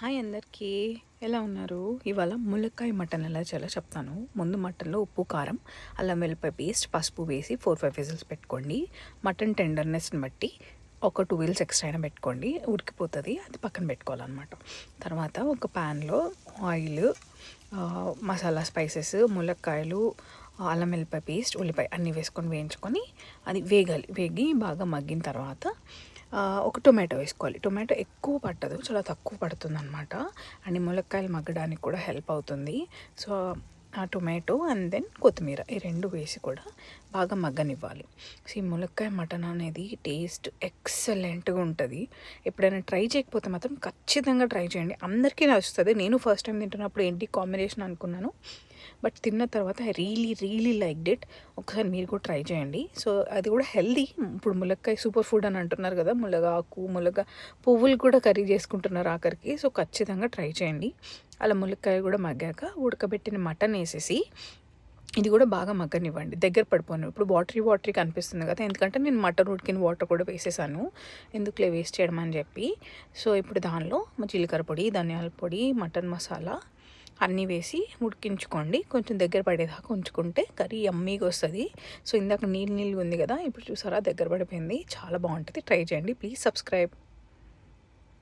Hi అందరికీ, ఎలా ఉన్నారు? ఇవాళ ములక్కాయ మటన్ ఎలా చేయాలో చెప్తాను. ముందు మటన్లో ఉప్పు, కారం, అల్లం వెల్లిపాయ పేస్ట్, పసుపు వేసి 4-5 విజిల్స్ పెట్టుకోండి. మటన్ టెండర్నెస్ని బట్టి ఒక 2 విజిల్స్ ఎక్స్ట్రా అయినా పెట్టుకోండి, ఉడికిపోతుంది. అది పక్కన పెట్టుకోవాలన్నమాట. తర్వాత ఒక ప్యాన్లో ఆయిల్, మసాలా స్పైసెస్, ములక్కాయలు, అల్లం వెల్లిపాయ పేస్ట్, ఉల్లిపాయ అన్నీ వేసుకొని వేయించుకొని అది వేగి బాగా మగ్గిన తర్వాత ఒక టొమాటో వేసుకోవాలి. టొమాటో ఎక్కువ పట్టదు, చాలా తక్కువ పడుతుంది అనమాట. అండ్ ములక్కాయలు మగ్గడానికి కూడా హెల్ప్ అవుతుంది. సో ఆ టొమాటో అండ్ దెన్ కొత్తిమీర ఈ రెండు వేసి కూడా బాగా మగ్గనివ్వాలి. సో ఈ ములక్కాయ మటన్ అనేది టేస్ట్ ఎక్సలెంట్గా ఉంటుంది. ఎప్పుడైనా ట్రై చేయకపోతే మాత్రం ఖచ్చితంగా ట్రై చేయండి, అందరికీ నచ్చుతుంది. నేను ఫస్ట్ టైం తింటున్నప్పుడు ఏంటి కాంబినేషన్ అనుకున్నాను, బట్ తిన్న తర్వాత ఐ రియలీ లైక్డ్ ఇట్. ఒకసారి మీరు కూడా ట్రై చేయండి. సో అది కూడా హెల్దీ. ఇప్పుడు ములక్కాయ సూపర్ ఫుడ్ అని అంటున్నారు కదా, మునగాకు, మునగ పువ్వులు కూడా కర్రీ చేసుకుంటున్నారు ఆఖరికి. సో ఖచ్చితంగా ట్రై చేయండి. అలా ములక్కాయ కూడా మగ్గాక ఉడకబెట్టిన మటన్ వేసేసి ఇది కూడా బాగా మగ్గనివ్వండి, దగ్గర పడిపోను. ఇప్పుడు వాటరీ కనిపిస్తుంది కదా, ఎందుకంటే నేను మటన్ ఉడికిన వాటర్ కూడా వేసేసాను, ఎందుకులే వేస్ట్ చేయడం అని చెప్పి. సో ఇప్పుడు దానిలో జీలకర్ర పొడి, ధనియాల పొడి, మటన్ మసాలా అన్నీ వేసి ఉడికించుకోండి. కొంచెం దగ్గర పడేదాకా ఉంచుకుంటే కర్రీ యమ్మీగా వస్తుంది. సో ఇందాక నీళ్ళు ఉంది కదా, ఇప్పుడు చూసారా దగ్గర పడిపోయింది. చాలా బాగుంటుంది, ట్రై చేయండి. Please subscribe.